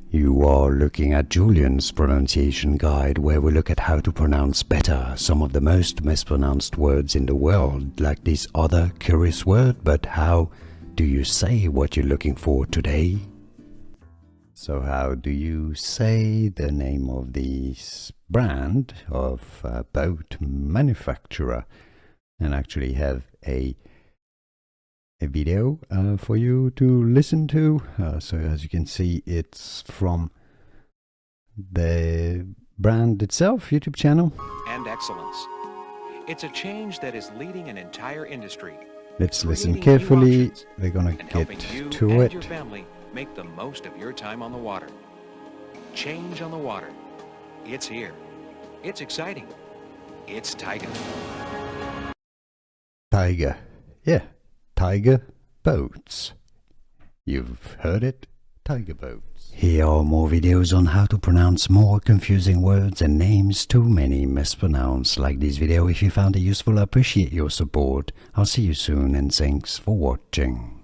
You are looking at Julian's pronunciation guide, where we look at how to pronounce better some of the most mispronounced words in the world, like this other curious word. But how do you say what you're looking for today? So how do you say the name of this brand of boat manufacturer? And actually have a video for you to listen to. So as you can see, it's from the brand itself, YouTube channel. And excellence. It's a change that is leading an entire industry. Let's listen carefully. We're gonna get to it. Your family make the most of your time on the water. Change on the water. It's here. It's exciting. It's Tige. Tige. Yeah. Tige Boats. You've heard it, Tige Boats. Here are more videos on how to pronounce more confusing words and names too many mispronounced. Like this video if you found it useful. I appreciate your support. I'll see you soon and thanks for watching.